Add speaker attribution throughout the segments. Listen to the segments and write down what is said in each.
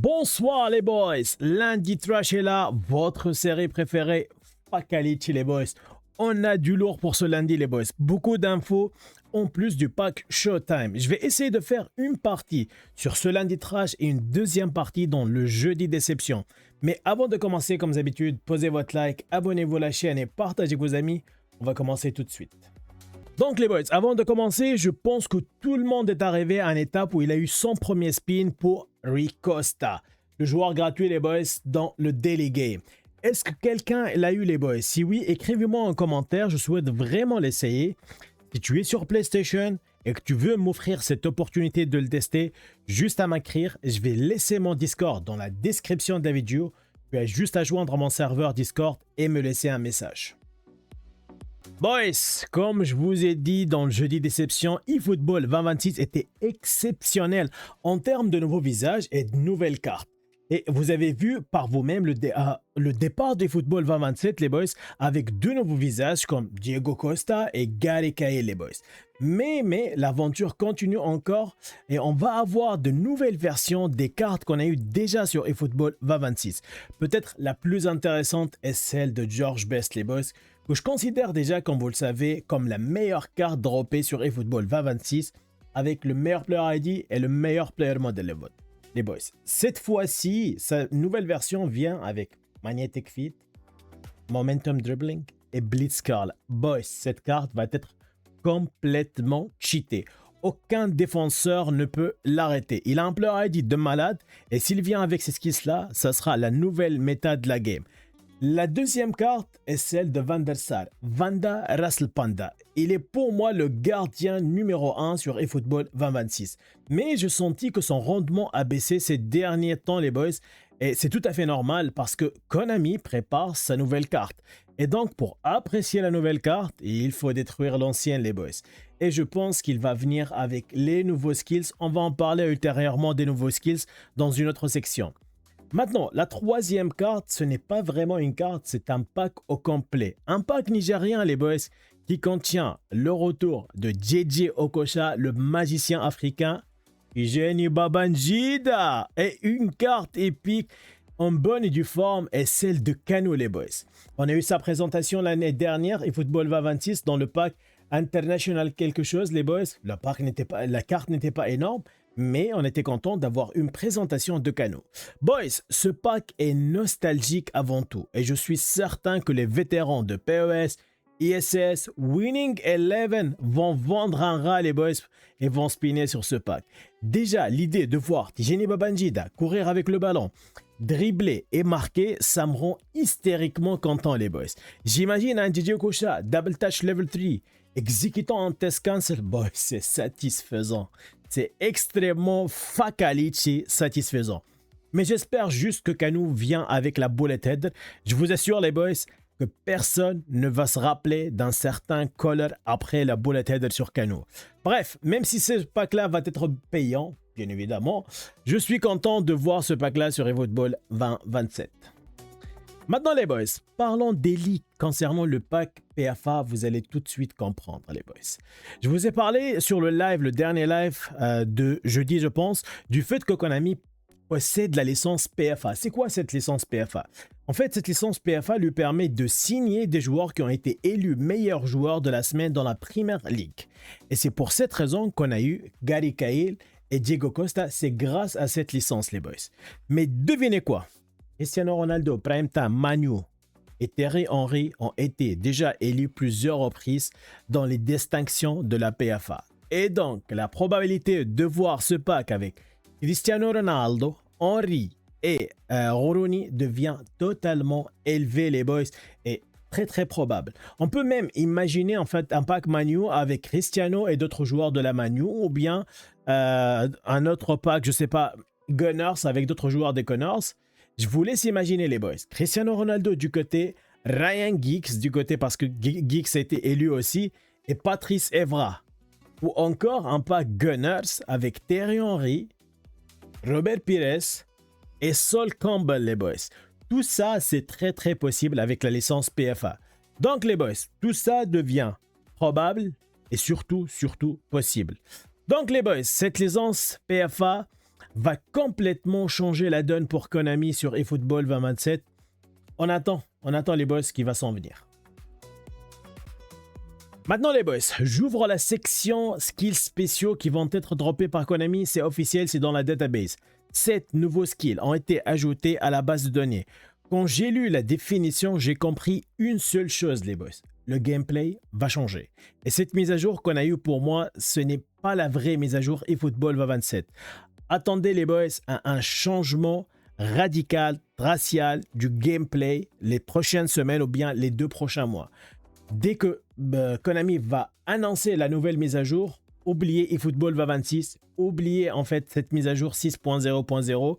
Speaker 1: Bonsoir les boys, lundi trash est là, votre série préférée, Fatality les boys. On a du lourd pour ce lundi les boys, beaucoup d'infos en plus du pack Showtime. Je vais essayer de faire une partie sur ce lundi trash et une deuxième partie dans le jeudi déception. Mais avant de commencer comme d'habitude, posez votre like, abonnez-vous à la chaîne et partagez avec vos amis. On va commencer tout de suite. Donc les boys, avant de commencer, je pense que tout le monde est arrivé à une étape où il a eu son premier spin pour Ricosta, le joueur gratuit les boys dans le Daily Game. Est-ce que quelqu'un l'a eu les boys? Si oui, écrivez-moi en commentaire, je souhaite vraiment l'essayer. Si tu es sur PlayStation et que tu veux m'offrir cette opportunité de le tester, juste à m'écrire, je vais laisser mon Discord dans la description de la vidéo. Tu as juste à joindre mon serveur Discord et me laisser un message. Boys, comme je vous ai dit dans le jeudi déception, eFootball 2026 était exceptionnel en termes de nouveaux visages et de nouvelles cartes. Et vous avez vu par vous-même le départ d'eFootball 2027, les boys, avec deux nouveaux visages comme Diego Costa et Gary Cahill, les boys. Mais l'aventure continue encore et on va avoir de nouvelles versions des cartes qu'on a eues déjà sur eFootball 2026. Peut-être la plus intéressante est celle de George Best, les boys, que je considère déjà, comme vous le savez, comme la meilleure carte droppée sur eFootball 2026 avec le meilleur player ID et le meilleur player model, les boys. Cette fois-ci, sa nouvelle version vient avec Magnetic Feet, Momentum Dribbling et Blitzcurl. Boys, cette carte va être complètement cheatée. Aucun défenseur ne peut l'arrêter. Il a un player ID de malade et s'il vient avec ces skills-là, ça sera la nouvelle méta de la game. La deuxième carte est celle de Van der Sar, Vanda Rasselpanda. Il est pour moi le gardien numéro 1 sur eFootball 2026. Mais je sentis que son rendement a baissé ces derniers temps les boys. Et c'est tout à fait normal parce que Konami prépare sa nouvelle carte. Et donc pour apprécier la nouvelle carte, il faut détruire l'ancienne les boys. Et je pense qu'il va venir avec les nouveaux skills. On va en parler ultérieurement des nouveaux skills dans une autre section. Maintenant, la troisième carte, ce n'est pas vraiment une carte, c'est un pack au complet. Un pack nigérien, les boys, qui contient le retour de JJ Okocha, le magicien africain, Jenny Babangida, et une carte épique en bonne et due forme est celle de Kanu, les boys. On a eu sa présentation l'année dernière, eFootball 2026, dans le pack International quelque chose, les boys. La carte n'était pas énorme, mais on était content d'avoir une présentation de Kanu. Boys, ce pack est nostalgique avant tout et je suis certain que les vétérans de PES, ISS, Winning Eleven vont vendre un rat les boys et vont spinner sur ce pack. Déjà, l'idée de voir Tijani Babangida courir avec le ballon, dribbler et marquer, ça me rend hystériquement content les boys. J'imagine un DJ Okocha, double touch level 3, exécutant un test cancel, boys, c'est satisfaisant. C'est extrêmement Fatality satisfaisant. Mais j'espère juste que Kanu vient avec la bullet head. Je vous assure les boys que personne ne va se rappeler d'un certain color après la bullet head sur Kanu. Bref, même si ce pack-là va être payant, bien évidemment, je suis content de voir ce pack-là sur eFootball 2027. Maintenant les boys, parlons des leaks concernant le pack PFA, vous allez tout de suite comprendre les boys. Je vous ai parlé sur le live, le dernier live de jeudi je pense, du fait que Konami possède la licence PFA. C'est quoi cette licence PFA? En fait, cette licence PFA lui permet de signer des joueurs qui ont été élus meilleurs joueurs de la semaine dans la Premier League. Et c'est pour cette raison qu'on a eu Gary Cahill et Diego Costa, c'est grâce à cette licence les boys. Mais devinez quoi? Cristiano Ronaldo, Prime Time, Manu et Thierry Henry ont été déjà élus plusieurs reprises dans les distinctions de la PFA. Et donc, la probabilité de voir ce pack avec Cristiano Ronaldo, Henry et Rooney devient totalement élevée, les boys, et très probable. On peut même imaginer en fait un pack Manu avec Cristiano et d'autres joueurs de la Manu, ou bien un autre pack, je sais pas, Gunners avec d'autres joueurs des Gunners. Je vous laisse imaginer les boys. Cristiano Ronaldo du côté, Ryan Giggs du côté parce que Giggs a été élu aussi, et Patrice Evra. Ou encore un pack Gunners avec Thierry Henry, Robert Pires et Sol Campbell les boys. Tout ça c'est très possible avec la licence PFA. Donc les boys, tout ça devient probable et surtout possible. Donc les boys, cette licence PFA va complètement changer la donne pour Konami sur eFootball 2027. On attend les boys qui va s'en venir. Maintenant les boys, j'ouvre la section skills spéciaux qui vont être droppés par Konami, c'est officiel, c'est dans la database. 7 nouveaux skills ont été ajoutés à la base de données. Quand j'ai lu la définition, j'ai compris une seule chose les boys. Le gameplay va changer. Et cette mise à jour qu'on a eue pour moi, ce n'est pas la vraie mise à jour eFootball 2027. Attendez les boys à un changement radical, racial du gameplay les prochaines semaines ou bien les 2 prochains mois. Dès que Konami va annoncer la nouvelle mise à jour, oubliez eFootball 2026, oubliez en fait cette mise à jour 6.0.0.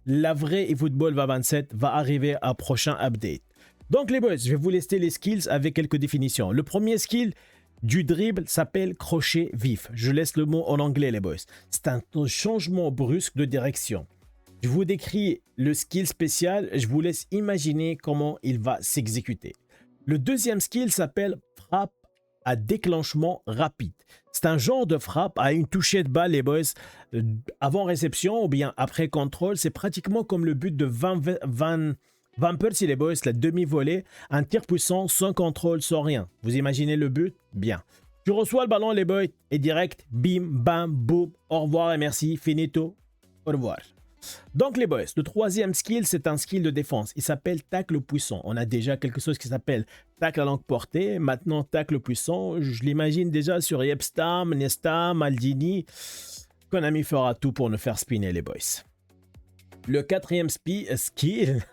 Speaker 1: La vraie eFootball 2027 va arriver à prochain update. Donc les boys, je vais vous lister les skills avec quelques définitions. Le premier skill du dribble s'appelle crochet vif. Je laisse le mot en anglais les boys. C'est un changement brusque de direction. Je vous décris le skill spécial, je vous laisse imaginer comment il va s'exécuter. Le deuxième skill s'appelle frappe à déclenchement rapide. C'est un genre de frappe à une touchée de balle, les boys, avant réception ou bien après contrôle. C'est pratiquement comme le but de 20 Pulse, les boys, la demi-volée, un tir puissant sans contrôle, sans rien. Vous imaginez le but? Bien. Tu reçois le ballon, les boys, et direct, bim, bam, boum, au revoir et merci, finito, au revoir. Donc les boys, le troisième skill, c'est un skill de défense. Il s'appelle tacle puissant. On a déjà quelque chose qui s'appelle tacle à longue portée. Maintenant, tacle puissant, je l'imagine déjà sur Yepstam, Nesta, Maldini. Konami fera tout pour nous faire spinner les boys. Le quatrième skill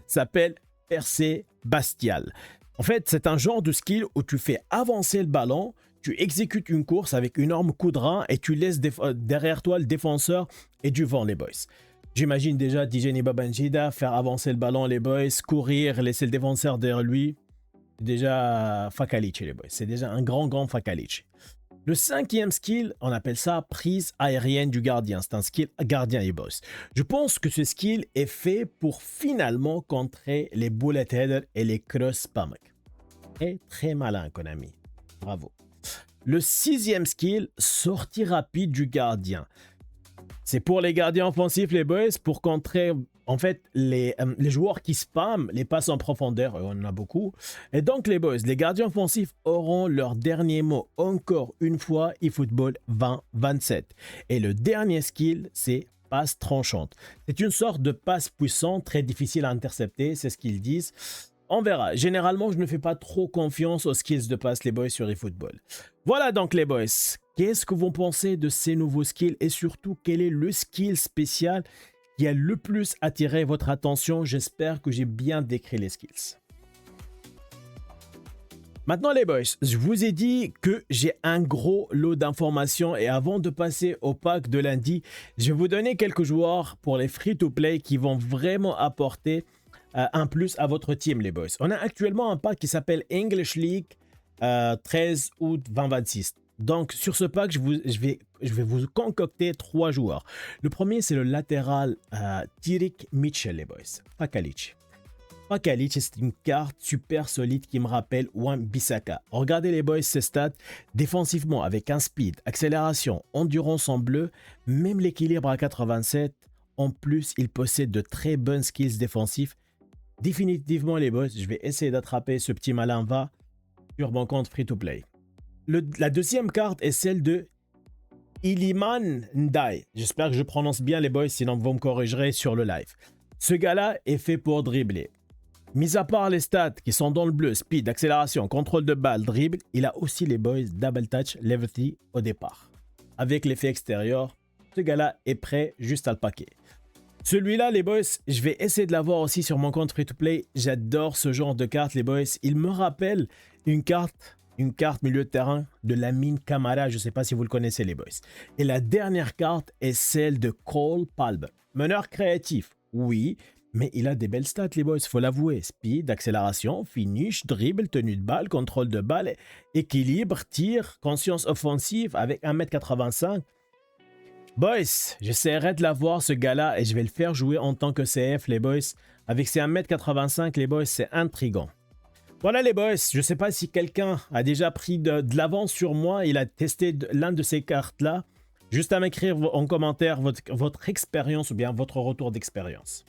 Speaker 1: s'appelle percée bestiale. En fait, c'est un genre de skill où tu fais avancer le ballon, tu exécutes une course avec une énorme coup de rein et tu laisses derrière toi le défenseur et du vent les boys. J'imagine déjà Dijeni Babangida faire avancer le ballon les boys, courir, laisser le défenseur derrière lui. C'est déjà Fakalic les boys, c'est déjà un grand Fakalic. Le cinquième skill, on appelle ça prise aérienne du gardien. C'est un skill gardien les boys. Je pense que ce skill est fait pour finalement contrer les bullet headers et les cross spam. Très malin Konami. Bravo. Le sixième skill, sortie rapide du gardien. C'est pour les gardiens offensifs, les boys, pour contrer en fait les joueurs qui spamment les passes en profondeur, on en a beaucoup. Et donc les boys, les gardiens offensifs auront leur dernier mot encore une fois eFootball 2027. Et le dernier skill, c'est passe tranchante. C'est une sorte de passe puissante, très difficile à intercepter, c'est ce qu'ils disent. On verra. Généralement, je ne fais pas trop confiance aux skills de passe, les boys, sur eFootball. Voilà donc les boys. Qu'est-ce que vous pensez de ces nouveaux skills et surtout, quel est le skill spécial qui a le plus attiré votre attention? J'espère que j'ai bien décrit les skills. Maintenant les boys, je vous ai dit que j'ai un gros lot d'informations et avant de passer au pack de lundi, je vais vous donner quelques joueurs pour les free-to-play qui vont vraiment apporter un plus à votre team les boys. On a actuellement un pack qui s'appelle English League 13 août 2026. Donc sur ce pack, je vais vous concocter 3 joueurs. Le premier c'est le latéral Tyrick Mitchell les boys. Fakalic. Fakalic, c'est une carte super solide qui me rappelle Wan-Bissaka. Regardez les boys ses stats défensivement avec un speed, accélération, endurance en bleu, même l'équilibre à 87. En plus, il possède de très bonnes skills défensifs. Définitivement les boys, je vais essayer d'attraper ce petit malin va sur mon compte free-to-play. La deuxième carte est celle de Iliman Ndiaye. J'espère que je prononce bien les boys, sinon vous me corrigerez sur le live. Ce gars-là est fait pour dribbler. Mis à part les stats qui sont dans le bleu, speed, accélération, contrôle de balle, dribble, il a aussi les boys double touch, levity au départ. Avec l'effet extérieur, ce gars-là est prêt juste à le paquer. Celui-là, les boys, je vais essayer de l'avoir aussi sur mon compte free-to-play. J'adore ce genre de carte, les boys. Il me rappelle une carte milieu de terrain de Lamine Camara. Je ne sais pas si vous le connaissez, les boys. Et la dernière carte est celle de Cole Palmer. Meneur créatif, oui, mais il a des belles stats, les boys, il faut l'avouer. Speed, accélération, finish, dribble, tenue de balle, contrôle de balle, équilibre, tir, conscience offensive avec 1,85 m. Boys, j'essaierai de l'avoir ce gars-là et je vais le faire jouer en tant que CF, les boys. Avec ses 1,85 m, les boys, c'est intriguant. Voilà les boys, je ne sais pas si quelqu'un a déjà pris de l'avance sur moi. Il a testé l'un de ces cartes-là. Juste à m'écrire en commentaire votre expérience ou bien votre retour d'expérience.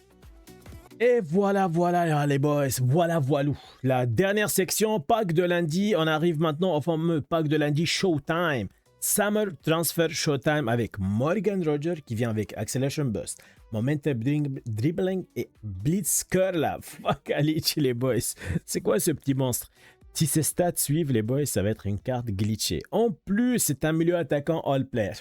Speaker 1: Et voilà, voilà les boys, voilà, voilou. La dernière section, pack de lundi, on arrive maintenant au fameux pack de lundi Showtime. Summer Transfer Showtime avec Morgan Roger qui vient avec Acceleration Burst, Momentum Dribbling et Blitz Curl. Fuck Alice les boys, c'est quoi ce petit monstre? Si ces stats suivent les boys, ça va être une carte glitchée. En plus, c'est un milieu attaquant all-player.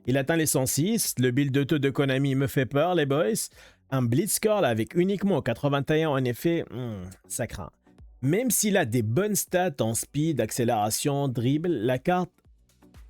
Speaker 1: Il atteint les 106, le build de taux de Konami me fait peur les boys. Un Blitzcurl avec uniquement 81 en effet, ça craint. Même s'il a des bonnes stats en speed, accélération, dribble, la carte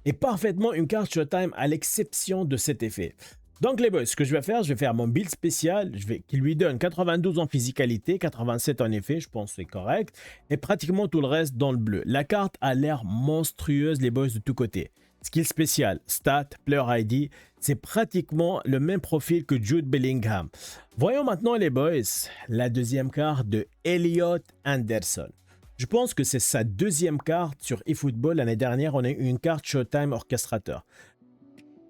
Speaker 1: est parfaitement une carte Showtime à l'exception de cet effet. Donc les boys, ce que je vais faire mon build spécial, qui lui donne 92 en physicalité, 87 en effet, je pense que c'est correct, et pratiquement tout le reste dans le bleu. La carte a l'air monstrueuse les boys de tous côtés. Skill spécial, stat, player ID, c'est pratiquement le même profil que Jude Bellingham. Voyons maintenant les boys, la deuxième carte de Elliot Anderson. Je pense que c'est sa deuxième carte sur eFootball. L'année dernière, on a eu une carte Showtime Orchestrator.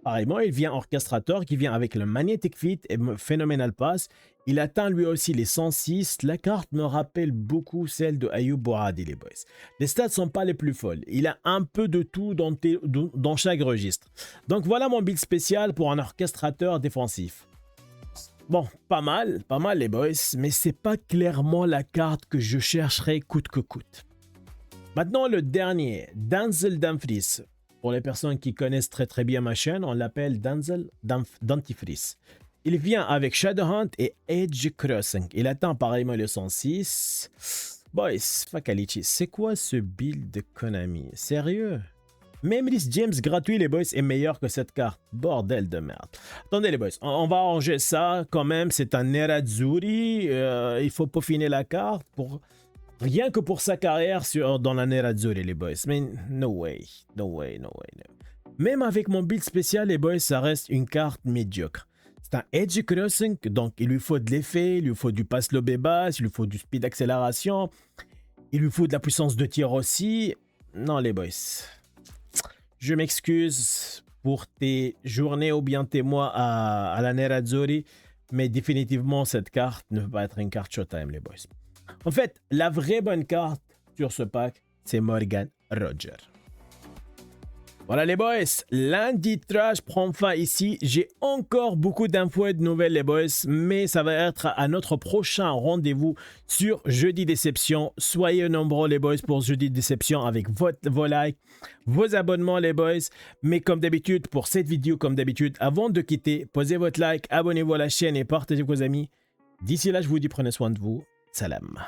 Speaker 1: Pareillement, il vient Orchestrator qui vient avec le Magnetic Fit et Phenomenal Pass. Il atteint lui aussi les 106. La carte me rappelle beaucoup celle de Ayoub Bouradi, les boys. Les stats ne sont pas les plus folles. Il a un peu de tout dans chaque registre. Donc voilà mon build spécial pour un orchestrateur défensif. Bon, pas mal les boys, mais c'est pas clairement la carte que je chercherai coûte que coûte. Maintenant le dernier, Denzel Dumfries. Pour les personnes qui connaissent très bien ma chaîne, on l'appelle Denzel Dentifrice. Il vient avec Shadowhunt et Edge Crossing. Il atteint pareillement le 106. Boys, Fakalichi, c'est quoi ce build de Konami? Sérieux? Même Rhys James gratuit, les boys, est meilleur que cette carte. Bordel de merde. Attendez, les boys, on va arranger ça quand même. C'est un Nerazzurri. Il faut peaufiner la carte pour... Rien que pour sa carrière dans la Nerazzurri, les boys. Mais no way. Même avec mon build spécial, les boys, ça reste une carte médiocre. C'est un Edge Crossing, donc il lui faut de l'effet, il lui faut du pass lobé basse, il lui faut du speed d'accélération, il lui faut de la puissance de tir aussi. Non, les boys. Je m'excuse pour tes journées ou bien tes mois à la Nerazzurri, mais définitivement, cette carte ne peut pas être une carte Showtime, les boys. En fait, la vraie bonne carte sur ce pack, c'est Morgan Roger. Voilà les boys, lundi trash prend fin ici. J'ai encore beaucoup d'infos et de nouvelles les boys, mais ça va être à notre prochain rendez-vous sur Jeudi Déception. Soyez nombreux les boys pour Jeudi Déception avec vos likes, vos abonnements les boys. Mais comme d'habitude, pour cette vidéo, comme d'habitude, avant de quitter, posez votre like, abonnez-vous à la chaîne et partagez avec vos amis. D'ici là, je vous dis prenez soin de vous. Salam.